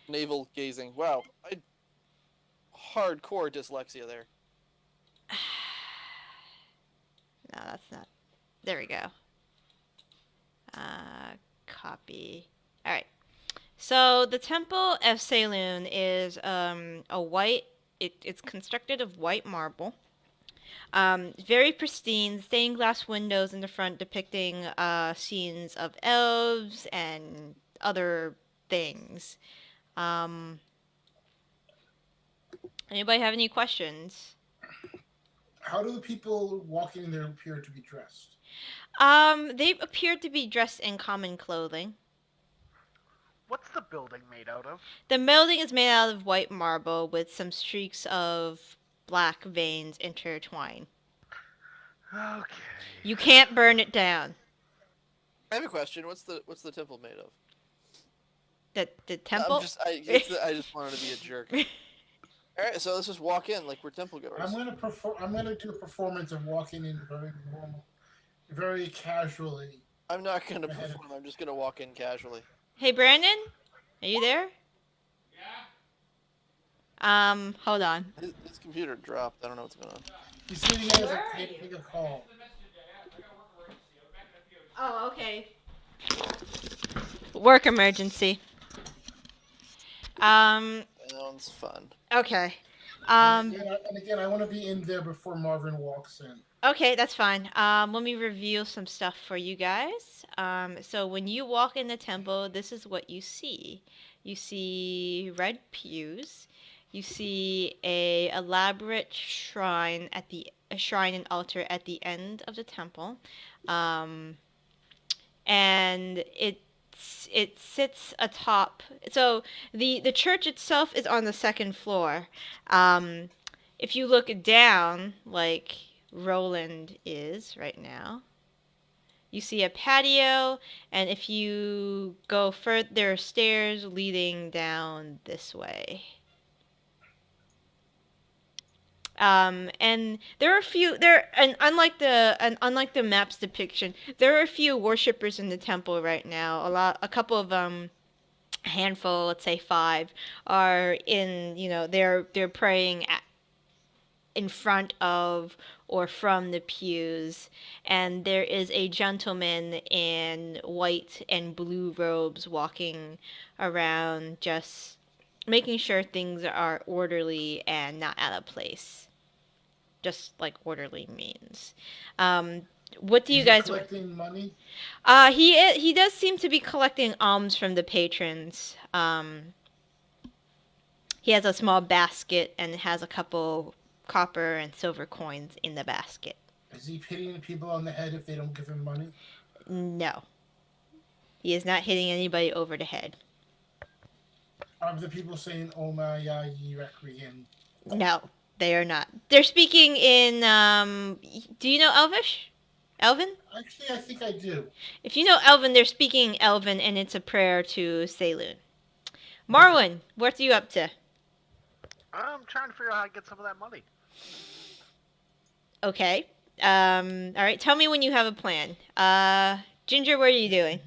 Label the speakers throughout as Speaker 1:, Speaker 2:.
Speaker 1: Navel gazing. Wow, I hardcore dyslexia there.
Speaker 2: No, that's not. There we go. Copy. All right. So the Temple of Selune is a white. It's constructed of white marble. Very pristine, stained glass windows in the front depicting scenes of elves and other things. Um, Anybody have any questions?
Speaker 3: How do the people walking in there appear to be dressed?
Speaker 2: They appear to be dressed in common clothing.
Speaker 4: What's the building made out of?
Speaker 2: The building is made out of white marble with some streaks of black veins intertwined.
Speaker 4: Okay.
Speaker 2: You can't burn it down.
Speaker 1: I have a question. What's the temple made of?
Speaker 2: The temple?
Speaker 1: I just wanted to be a jerk. All right, so let's just walk in like we're temple goers.
Speaker 3: I'm gonna do a performance of walking in very normal, very casually.
Speaker 1: I'm not gonna perform. I'm just gonna walk in casually.
Speaker 2: Hey, Brandon? Are you there? Hold on.
Speaker 1: His computer dropped. I don't know what's going on.
Speaker 3: He's sitting there as a taking a call.
Speaker 2: Oh, okay. Work emergency.
Speaker 1: Sounds fun.
Speaker 2: Okay.
Speaker 3: And again, I want to be in there before Marvin walks in.
Speaker 2: Okay, that's fine. Let me reveal some stuff for you guys. So when you walk in the temple, this is what you see. You see red pews. You see a elaborate shrine and altar at the end of the temple, and it sits atop. So the church itself is on the second floor. If you look down, like Roland is right now, you see a patio, and if you go further, there are stairs leading down this way. And there are a few unlike the map's depiction, there are a few worshippers in the temple right now. A couple of handful, let's say 5, are in, they're praying in front of or from the pews, and there is a gentleman in white and blue robes walking around, just making sure things are orderly and not out of place. Just like orderly means. What do you guys
Speaker 3: collecting money?
Speaker 2: He does seem to be collecting alms from the patrons. He has a small basket and has a couple copper and silver coins in the basket.
Speaker 3: Is he hitting the people on the head if they don't give him money?
Speaker 2: No. He is not hitting anybody over the head.
Speaker 3: Are the people saying "Oh my ye requiem"?
Speaker 2: No, they are not. They're speaking in do you know Elvish? Elven?
Speaker 3: Actually, I think I do.
Speaker 2: If you know Elven, they're speaking Elven, and it's a prayer to Selune. Marwin, what are you up to?
Speaker 4: I'm trying to figure out how to get some of that money.
Speaker 2: Okay. All right. Tell me when you have a plan. Ginger, what are you doing?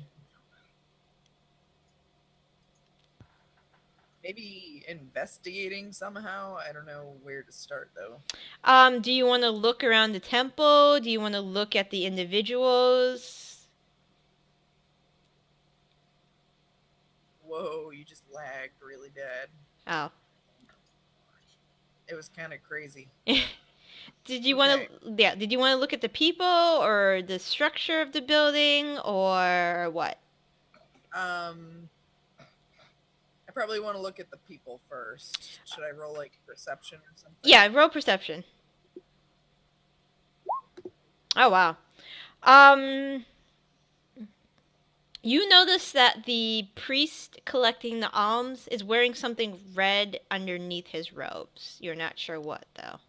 Speaker 5: Maybe investigating somehow. I don't know where to start though.
Speaker 2: Do you want to look around the temple? Do you want to look at the individuals?
Speaker 5: Whoa, you just lagged really bad.
Speaker 2: Oh.
Speaker 5: It was kind of crazy.
Speaker 2: Did you want to? Yeah. Did you want to look at the people or the structure of the building or what?
Speaker 5: I probably want to look at the people first. Should I roll like perception or something?
Speaker 2: Yeah, roll perception. Oh wow. You notice that the priest collecting the alms is wearing something red underneath his robes. You're not sure what though.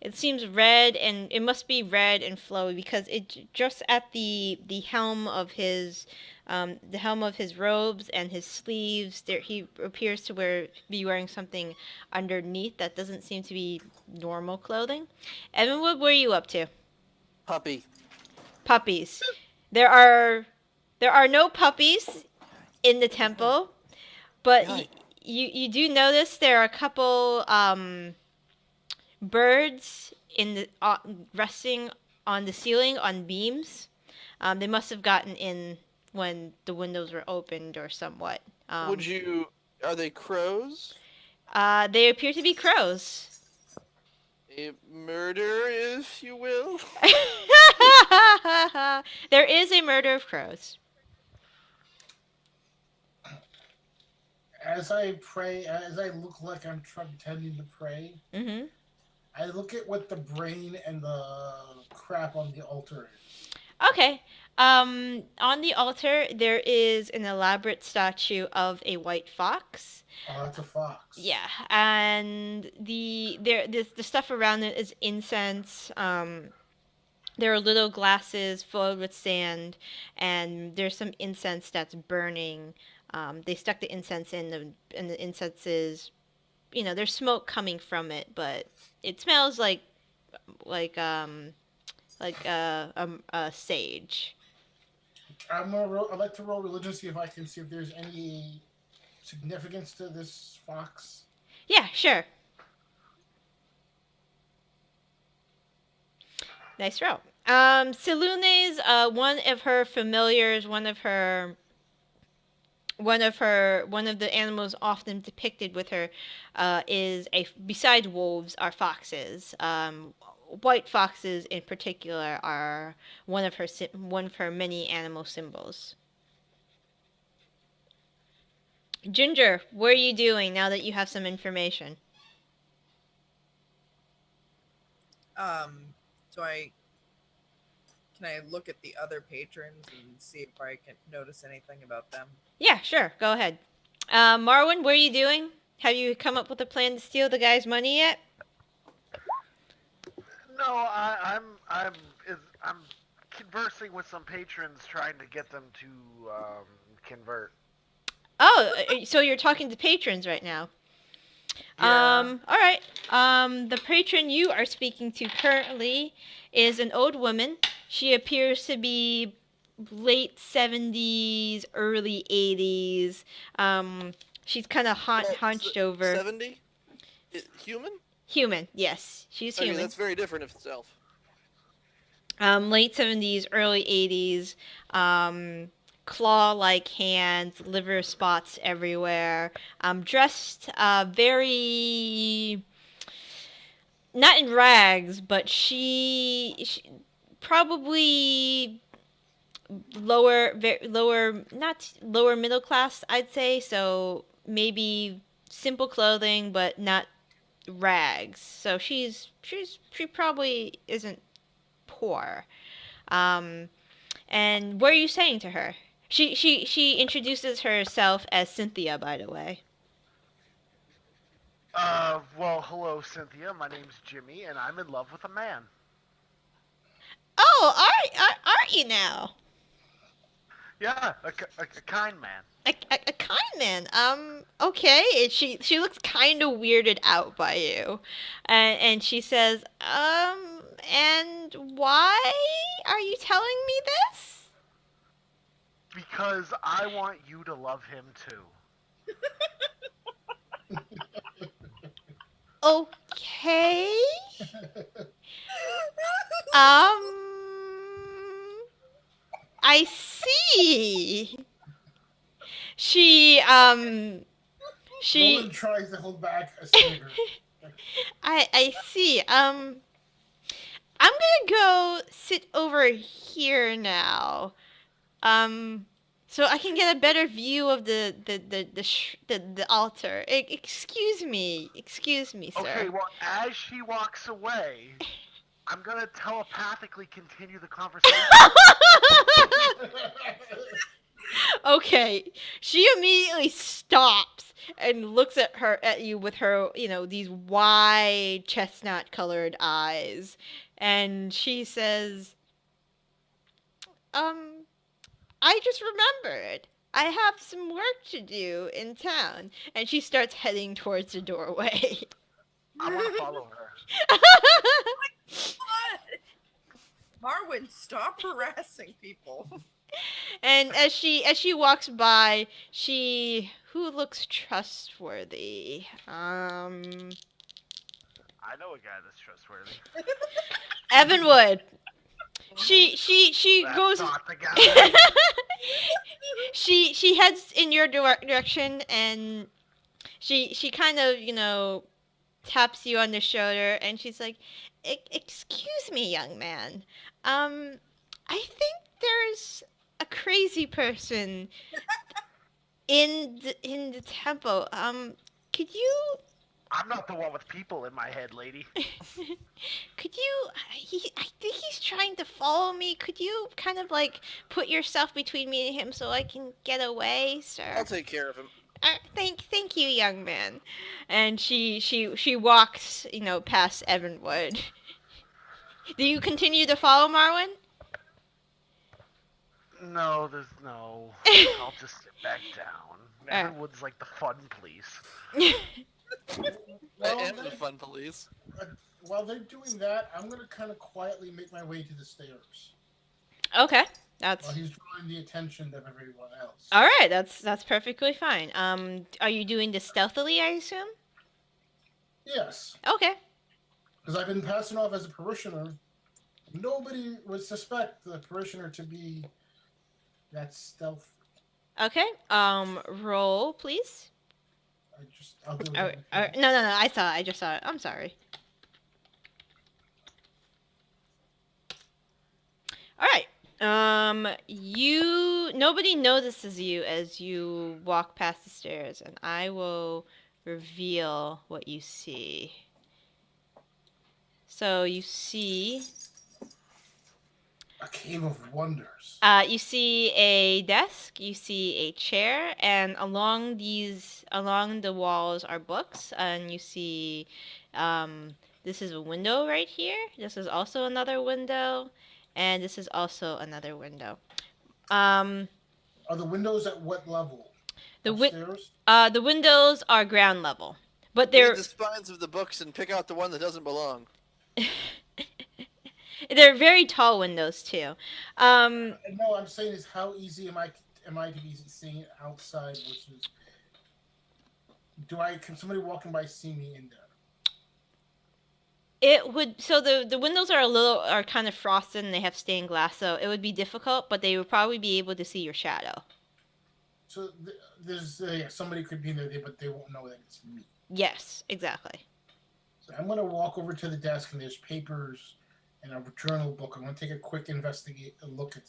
Speaker 2: It seems red, and it must be red and flowy because it just at the helm of his robes and his sleeves there, he appears to be wearing something underneath that doesn't seem to be normal clothing. Evenwood, what are you up to?
Speaker 1: Puppy.
Speaker 2: Puppies. There are no puppies in the temple, but
Speaker 1: Yeah.
Speaker 2: you do notice there are a couple birds in the resting on the ceiling on beams. They must have gotten in when the windows were opened or somewhat.
Speaker 1: Would you? Are they crows?
Speaker 2: They appear to be crows.
Speaker 1: A murder, if you will.
Speaker 2: There is a murder of crows.
Speaker 3: As I pray, as I look like I'm pretending to pray,
Speaker 2: Hmm.
Speaker 3: I look at what the brain and the crap on the altar is.
Speaker 2: Okay. On the altar, there is an elaborate statue of a white fox.
Speaker 3: Oh, that's a fox.
Speaker 2: Yeah, and the stuff around it is incense. There are little glasses filled with sand, and there's some incense that's burning. They stuck the incense in and the incense is, there's smoke coming from it, but it smells like sage.
Speaker 3: I'd like to roll religion, see if I can see if there's any significance to this fox.
Speaker 2: Yeah, sure. Nice roll. Selune's one of her familiars, one of the animals often depicted with her besides wolves are foxes. White foxes in particular are one of her many animal symbols. Ginger, what are you doing now that you have some information?
Speaker 5: Can I look at the other patrons and see if I can notice anything about them?
Speaker 2: Yeah, sure. Go ahead. Marwin, what are you doing? Have you come up with a plan to steal the guy's money yet?
Speaker 4: No, I'm conversing with some patrons, trying to get them to convert.
Speaker 2: Oh, so you're talking to patrons right now.
Speaker 4: Yeah.
Speaker 2: All right. The patron you are speaking to currently is an old woman. She appears to be late 70s, early 80s. She's kind of hunched over.
Speaker 1: 70? Human?
Speaker 2: Human, yes. She's
Speaker 1: Okay,
Speaker 2: human.
Speaker 1: that's very different if it's elf.
Speaker 2: Late 70s, early 80s. Claw-like hands, liver spots everywhere. Dressed very, not in rags, but she probably lower not lower middle class, I'd say. So maybe simple clothing, but not rags. So she probably isn't poor. And what are you saying to her? She introduces herself as Cynthia, by the way.
Speaker 4: Well, hello, Cynthia. My name's Jimmy, and I'm in love with a man.
Speaker 2: Oh, aren't you now?
Speaker 4: Yeah, a kind man.
Speaker 2: A kind man. Okay. And she looks kind of weirded out by you, and she says, and why are you telling me this?
Speaker 4: Because I want you to love him too.
Speaker 2: Okay. I see. She
Speaker 3: Roland tries to hold back a sneer.
Speaker 2: I see. I'm gonna go sit over here now. So I can get a better view of the altar. Excuse me, sir.
Speaker 4: Okay, well, as she walks away, I'm gonna telepathically continue the conversation.
Speaker 2: Okay, she immediately stops and looks at you with her, these wide chestnut-colored eyes, and she says, I just remembered. I have some work to do in town. And she starts heading towards the doorway.
Speaker 4: I want to follow her.
Speaker 5: Marwin, stop harassing people.
Speaker 2: And as she walks by, who looks trustworthy?
Speaker 4: I know a guy that's trustworthy.
Speaker 2: Evenwood. She
Speaker 4: That's
Speaker 2: goes.
Speaker 4: not the guy.
Speaker 2: She heads in your direction, and she kind of taps you on the shoulder, and she's like, Excuse me, young man. I think there's a crazy person in the temple. Could you
Speaker 4: I'm not the one with people in my head, lady.
Speaker 2: could you I think he's trying to follow me. Could you kind of like put yourself between me and him so I can get away, sir?
Speaker 1: I'll take care of him.
Speaker 2: Thank you, young man. And she walks, past Evenwood. Do you continue to follow Marwin?
Speaker 4: No, there's no. I'll just sit back down. Everyone's like the fun police.
Speaker 3: Well,
Speaker 1: I am the
Speaker 3: then,
Speaker 1: fun police.
Speaker 3: while they're doing that, I'm gonna kind of quietly make my way to the stairs
Speaker 2: Okay, that's
Speaker 3: while he's drawing the attention of everyone else.
Speaker 2: all right. That's perfectly fine. Are you doing this stealthily? I assume.
Speaker 3: Yes,
Speaker 2: Okay.
Speaker 3: because I've been passing off as a parishioner. Nobody would suspect the parishioner to be that stealth.
Speaker 2: Okay. Roll, please.
Speaker 3: I'll do it.
Speaker 2: No. I just saw it. I'm sorry. All right. Nobody notices you as you walk past the stairs, and I will reveal what you see. So you see,
Speaker 3: A cave of wonders.
Speaker 2: you see a desk, you see a chair, and along the walls are books, and you see, this is a window right here. This is also another window, and this is also another window.
Speaker 3: Are the windows at what level?
Speaker 2: The
Speaker 3: Upstairs?
Speaker 2: the windows are ground level, but
Speaker 1: Read
Speaker 2: they're
Speaker 1: the spines of the books and pick out the one that doesn't belong.
Speaker 2: they're very tall windows too.
Speaker 3: No, I'm saying is how easy am I to be seeing it outside versus can somebody walking by see me in there?
Speaker 2: It would so the windows are kind of frosted and they have stained glass, so it would be difficult, but they would probably be able to see your shadow.
Speaker 3: So there's somebody could be in there, but they won't know that it's me.
Speaker 2: Yes, exactly.
Speaker 3: So I'm gonna walk over to the desk and there's papers and a journal book. I'm gonna take a quick look at.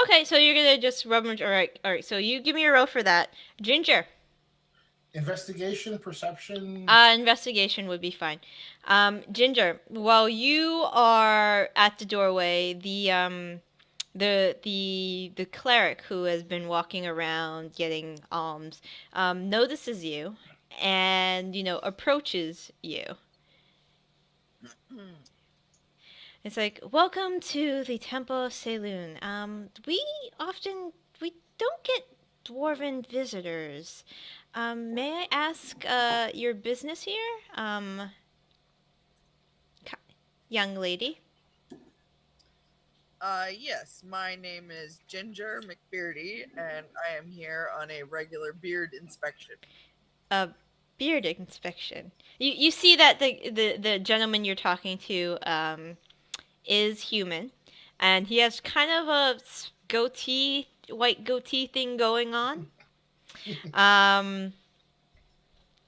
Speaker 2: Okay, so you're gonna just rummage. All right. So you give me a roll for that, Ginger.
Speaker 3: Investigation, perception.
Speaker 2: Investigation would be fine. Ginger, while you are at the doorway, the cleric who has been walking around getting alms notices you and approaches you. It's like, welcome to the Temple of Selune. We don't get dwarven visitors. May I ask your business here, young lady?
Speaker 5: Yes, my name is Ginger McBeardy, and I am here on a regular beard inspection.
Speaker 2: A beard inspection. You see that the gentleman you're talking to is human, and he has kind of a white goatee thing going on.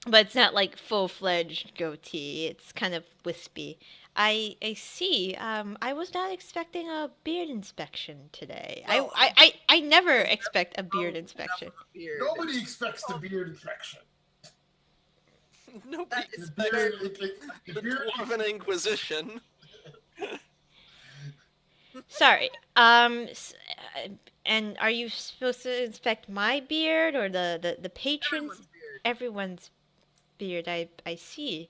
Speaker 2: But it's not like full-fledged goatee. It's kind of wispy. I see. I was not expecting a beard inspection today.
Speaker 5: Well,
Speaker 2: I never expect a beard
Speaker 5: Oh,
Speaker 2: inspection.
Speaker 5: enough of a beard.
Speaker 3: Nobody expects the beard inspection.
Speaker 1: Nobody
Speaker 5: That is
Speaker 3: The
Speaker 1: the
Speaker 3: beard.
Speaker 1: Dwarven Inquisition.
Speaker 2: Sorry. And are you supposed to inspect my beard or the patrons?
Speaker 5: Everyone's beard.
Speaker 2: Everyone's beard. I see.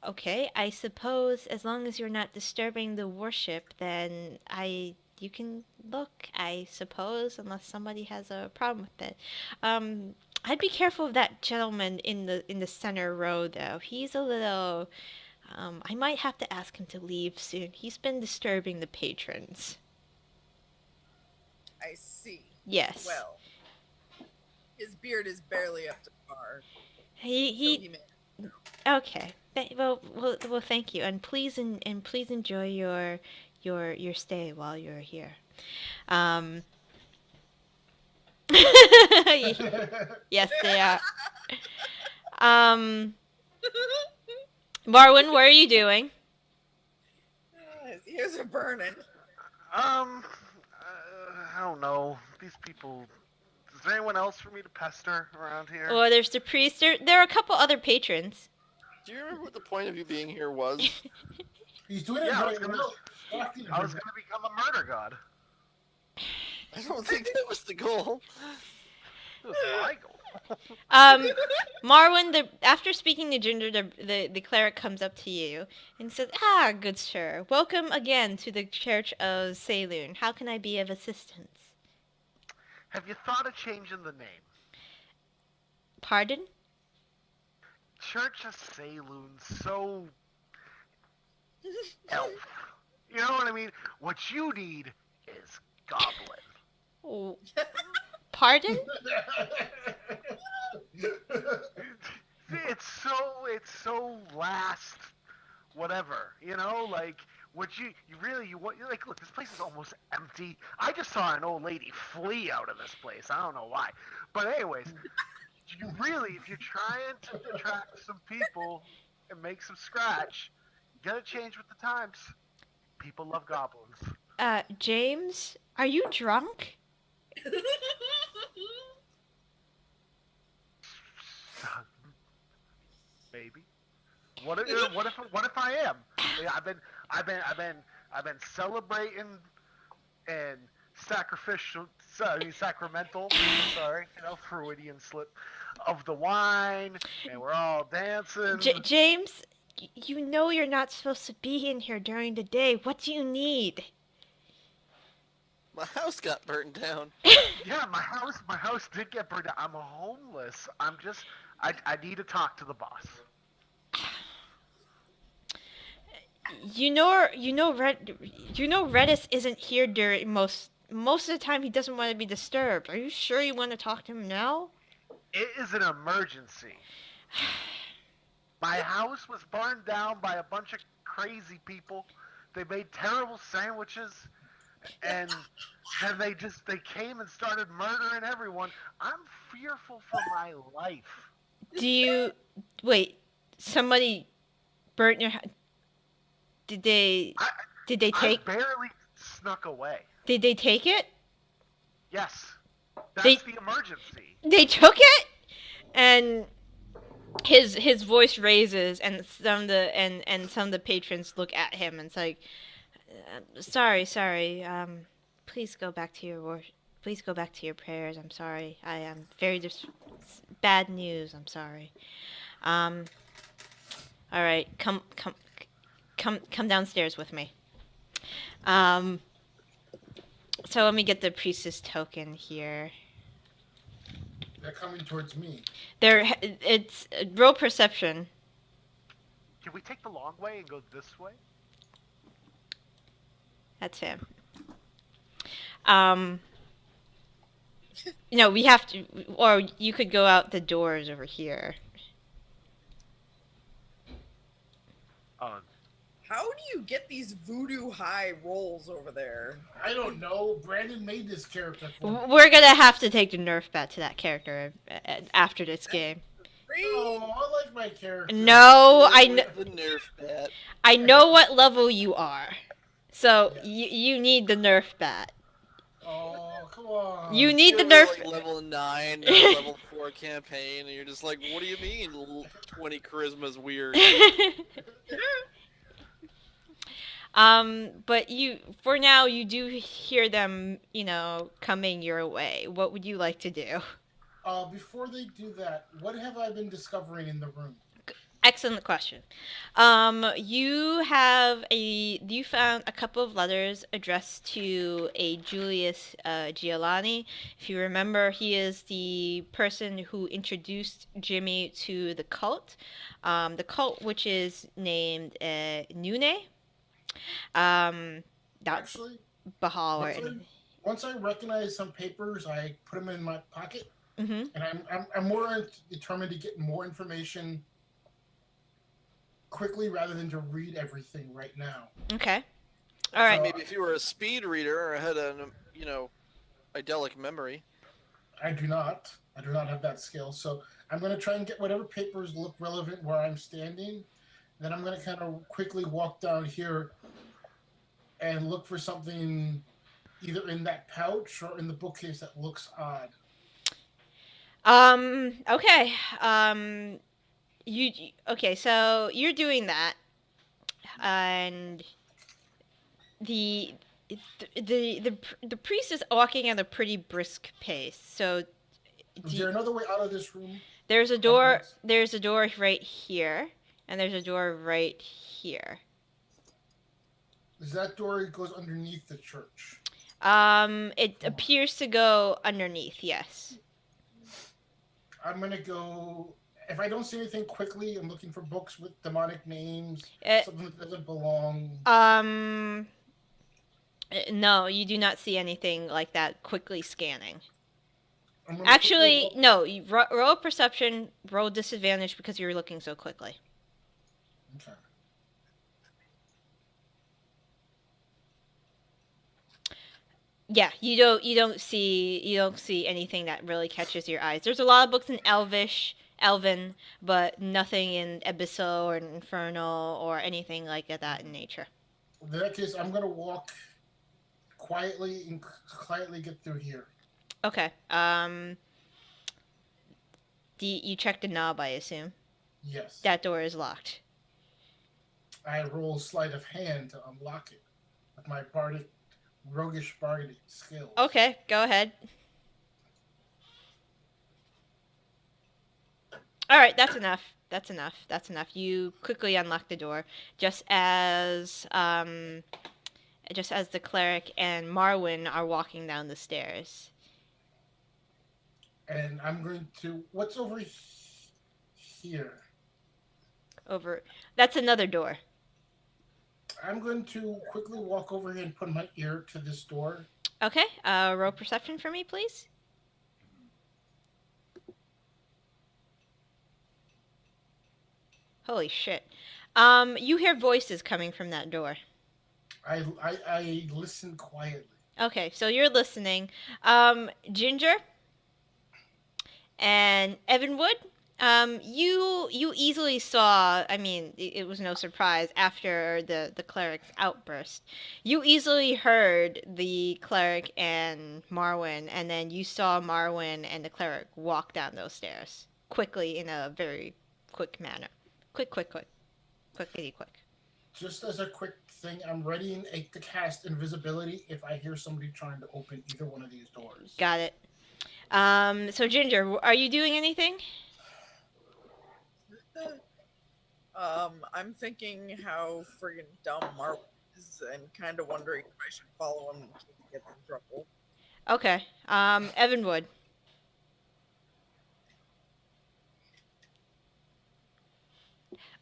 Speaker 2: Okay. I suppose as long as you're not disturbing the worship, then you can look. I suppose, unless somebody has a problem with it. I'd be careful of that gentleman in the center row, though. He's a little. I might have to ask him to leave soon. He's been disturbing the patrons.
Speaker 5: I see.
Speaker 2: Yes.
Speaker 5: Well, his beard is barely up to par.
Speaker 2: He
Speaker 5: So he may.
Speaker 2: Okay. Well, thank you, and please enjoy your stay while you're here. Um. Yes, they are. Um, Marwin, what are you doing?
Speaker 5: His ears are burning.
Speaker 4: I don't know. These people. Is there anyone else for me to pester around here?
Speaker 2: Oh, there's the priest. There are a couple other patrons.
Speaker 1: Do you remember what the point of you being here was?
Speaker 3: He's doing it
Speaker 4: Yeah, I
Speaker 3: very
Speaker 4: was gonna-
Speaker 3: well. Acting
Speaker 4: I was gonna become a murder god.
Speaker 1: I don't think that was the goal.
Speaker 4: It was my goal.
Speaker 2: Marwin, after speaking to Ginger, the cleric comes up to you and says, "Ah, good sir, welcome again to the Church of Selune. How can I be of assistance?"
Speaker 4: Have you thought of changing the name?
Speaker 2: Pardon?
Speaker 4: Church of Selune, so elf. You know what I mean? What you need is goblin.
Speaker 2: Oh, pardon?
Speaker 4: It's so last whatever, you know, like what you want, you're like, look, this place is almost empty. I just saw an old lady flee out of this place. I don't know why. But anyways, you really, if you're trying to attract some people and make some scratch, you gotta change with the times. People love goblins.
Speaker 2: James, are you drunk?
Speaker 4: Maybe. What if I am? Yeah, I've been celebrating and sacramental. Sorry, Freudian slip of the wine, and we're all dancing.
Speaker 2: James, you know you're not supposed to be in here during the day. What do you need?
Speaker 1: My house got burned down.
Speaker 4: Yeah, my house did get burned down. I'm homeless. I need to talk to the boss.
Speaker 2: Redis isn't here during most of the time. He doesn't want to be disturbed. Are you sure you want to talk to him now?
Speaker 4: It is an emergency. My house was burned down by a bunch of crazy people. They made terrible sandwiches, and then they came and started murdering everyone. I'm fearful for my life.
Speaker 2: Wait? Somebody burnt your house. Did they take?
Speaker 4: I barely snuck away.
Speaker 2: Did they take it?
Speaker 4: Yes, that's
Speaker 2: They-
Speaker 4: the emergency.
Speaker 2: They took it, and his voice raises, and some of the patrons look at him and it's like, sorry. Please go back to your Please go back to your prayers. I'm sorry. I am very bad news. I'm sorry. All right, come downstairs with me. So let me get the priestess token here.
Speaker 3: They're coming towards me.
Speaker 2: It's roll perception.
Speaker 4: Can we take the long way and go this way?
Speaker 2: That's him. No, we have to, or you could go out the doors over here.
Speaker 5: How do you get these voodoo high rolls over there?
Speaker 3: I don't know. Brandon made this character for me.
Speaker 2: We're gonna have to take the nerf bat to that character after this game.
Speaker 3: Oh, I like my character.
Speaker 2: No, I know.
Speaker 1: The nerf bat.
Speaker 2: I know what level you are, so
Speaker 3: Yes.
Speaker 2: you need the nerf bat.
Speaker 3: Oh, come on.
Speaker 2: You need the
Speaker 1: You're
Speaker 2: nerf.
Speaker 1: like level 9, level 4 campaign, and you're just like, what do you mean 20 charisma's weird?
Speaker 2: But for now, you do hear them, coming your way. What would you like to do?
Speaker 3: Before they do that, what have I been discovering in the room?
Speaker 2: Excellent question. You found a couple of letters addressed to a Julius Giuliani. If you remember, he is the person who introduced Jimmy to the cult. The cult, which is named Nune. That's
Speaker 3: Actually,
Speaker 2: Bahal.
Speaker 3: what's once I recognize some papers, I put them in my pocket,
Speaker 2: Mm-hmm.
Speaker 3: and I'm more determined to get more information quickly rather than to read everything right now.
Speaker 2: Okay. All right.
Speaker 3: So
Speaker 1: Maybe if you were a speed reader or had an, idyllic memory.
Speaker 3: I do not. I do not have that skill. So I'm going to try and get whatever papers look relevant where I'm standing. Then I'm going to kind of quickly walk down here and look for something either in that pouch or in the bookcase that looks odd.
Speaker 2: Okay. Okay, so you're doing that, and the the priest is walking at a pretty brisk pace. So
Speaker 3: Is there another way out of this room?
Speaker 2: there's a door. There's a door right here, and there's a door right here.
Speaker 3: Is that door goes underneath the church?
Speaker 2: It appears to go underneath. Yes.
Speaker 3: I'm going to go. If I don't see anything quickly, I'm looking for books with demonic names, something that doesn't belong.
Speaker 2: No, you do not see anything like that quickly scanning. Actually, no. You roll perception, roll disadvantage because you're looking so quickly.
Speaker 3: Okay.
Speaker 2: Yeah, you don't see anything that really catches your eyes. There's a lot of books in Elven, but nothing in Abyssal or Infernal or anything like that in nature.
Speaker 3: In that case, I'm gonna walk quietly and quietly get through here.
Speaker 2: Okay. You checked the knob, I assume.
Speaker 3: Yes.
Speaker 2: That door is locked.
Speaker 3: I roll sleight of hand to unlock it with my roguish bardic skills.
Speaker 2: Okay, go ahead. All right, that's enough. That's enough. You quickly unlock the door, just as the cleric and Marwin are walking down the stairs.
Speaker 3: And I'm going to. What's over here?
Speaker 2: That's another door.
Speaker 3: I'm going to quickly walk over here and put my ear to this door.
Speaker 2: Okay, roll perception for me, please. Holy shit. You hear voices coming from that door.
Speaker 3: I listen quietly.
Speaker 2: Okay, so you're listening. Ginger and Evenwood, you easily saw, I mean, it was no surprise after the cleric's outburst. You easily heard the cleric and Marwin, and then you saw Marwin and the cleric walk down those stairs quickly in a very quick manner. Quickity quick.
Speaker 3: Just as a quick thing, I'm ready to cast invisibility if I hear somebody trying to open either one of these doors.
Speaker 2: Got it. So Ginger, are you doing anything?
Speaker 5: I'm thinking how friggin' dumb Marwin is and kind of wondering if I should follow him in case he gets in trouble.
Speaker 2: Okay. Evenwood.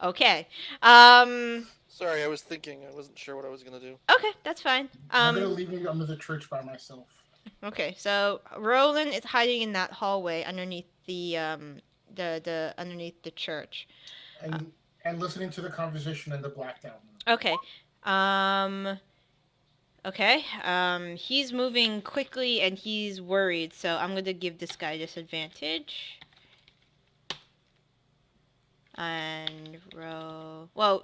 Speaker 2: Okay.
Speaker 1: Sorry, I was thinking. I wasn't sure what I was gonna do.
Speaker 2: Okay, that's fine.
Speaker 3: I'm gonna leave you under the church by myself.
Speaker 2: Okay, so Roland is hiding in that hallway underneath the underneath the church.
Speaker 3: And listening to the conversation in the blacked-out room.
Speaker 2: Okay. He's moving quickly and he's worried, so I'm gonna give this guy disadvantage. And roll. Well,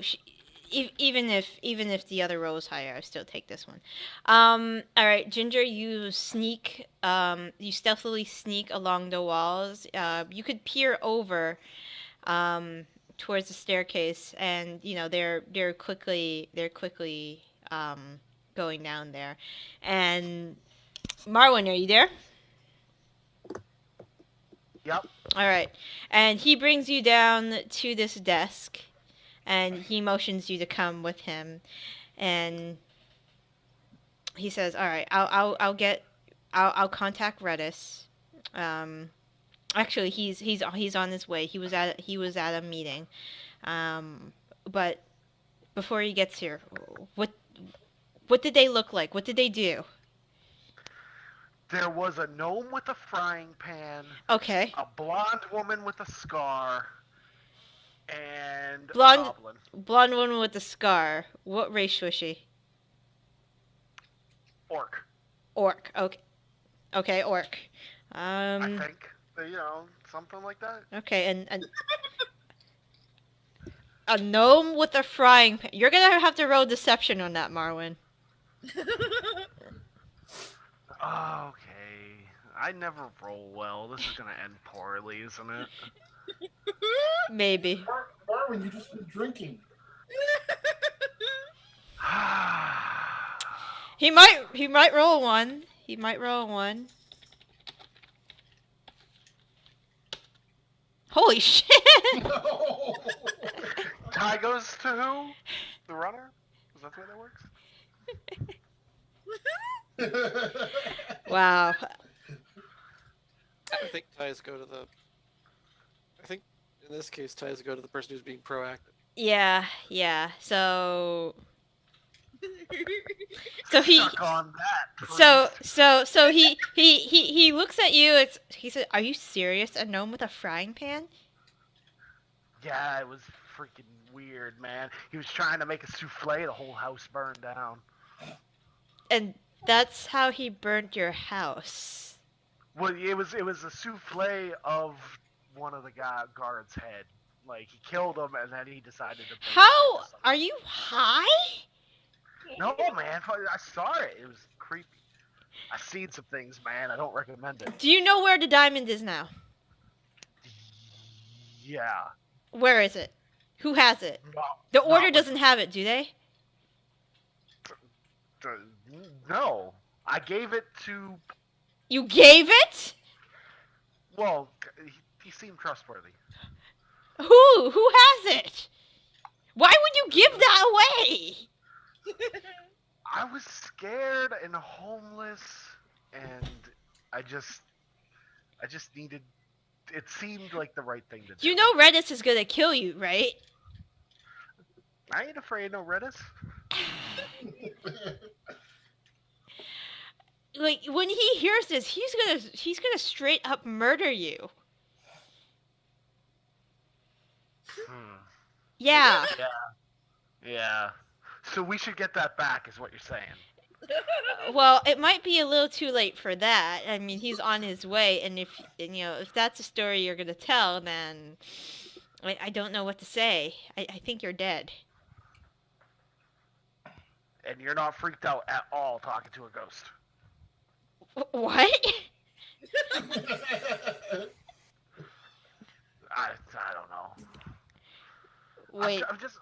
Speaker 2: even if the other roll is higher, I still take this one. All right, Ginger, you stealthily sneak along the walls. You could peer over, towards the staircase, and they're quickly going down there. And Marwin, are you there?
Speaker 4: Yep.
Speaker 2: All right, and he brings you down to this desk, and he motions you to come with him, and he says, "All right, I'll contact Redis. Actually, he's on his way. He was at a meeting, but before he gets here, what did they look like? What did they do?"
Speaker 4: There was a gnome with a frying pan,
Speaker 2: Okay.
Speaker 4: a blonde woman with a scar, and
Speaker 2: Blonde-
Speaker 4: a goblin.
Speaker 2: Blonde woman with a scar. What race was she?
Speaker 4: Orc,
Speaker 2: Orc. Okay. Okay, orc.
Speaker 4: I think. Something like that.
Speaker 2: Okay, and a gnome with a frying pan. You're gonna have to roll deception on that, Marwin.
Speaker 4: Okay. I never roll well. This is gonna end poorly, isn't it?
Speaker 2: Maybe.
Speaker 3: Marwin, you just been drinking.
Speaker 2: He might roll one. He might roll one. Holy shit!
Speaker 3: No.
Speaker 4: Tie goes to who? The runner? Is that the way that works?
Speaker 2: Wow.
Speaker 1: I think ties go to the. I think in this case ties go to the person who's being proactive.
Speaker 2: Yeah, yeah. So he
Speaker 4: Suck on that.
Speaker 2: so he looks at you. He said, "Are you serious? A gnome with a frying pan?"
Speaker 4: Yeah, it was freaking weird, man. He was trying to make a souffle, the whole house burned down.
Speaker 2: And that's how he burnt your house.
Speaker 4: Well, it was a souffle of one of the guards' head. Like, he killed him, and then he decided to...
Speaker 2: How are you high?
Speaker 4: No, man, I saw it. It was creepy. I've seen some things, man. I don't recommend it.
Speaker 2: Do you know where the diamond is now?
Speaker 4: Yeah.
Speaker 2: Where is it? Who has it?
Speaker 4: No,
Speaker 2: The order
Speaker 4: with-
Speaker 2: doesn't have it, do they?
Speaker 4: No. I gave it to...
Speaker 2: You gave it?
Speaker 4: Well, he seemed trustworthy.
Speaker 2: Who? Who has it? Why would you give that away?
Speaker 4: I was scared and homeless, and I just needed... It seemed like the right thing to do.
Speaker 2: You know Redis is gonna kill you, right?
Speaker 4: I ain't afraid of no Redis.
Speaker 2: Like when he hears this, he's gonna straight up murder you. Yeah.
Speaker 4: Yeah. So we should get that back, is what you're saying.
Speaker 2: Well, it might be a little too late for that. I mean, he's on his way, and if that's a story you're gonna tell, then I don't know what to say. I think you're dead.
Speaker 4: And you're not freaked out at all talking to a ghost.
Speaker 2: What?
Speaker 4: I don't know.
Speaker 2: Wait.
Speaker 4: I'm just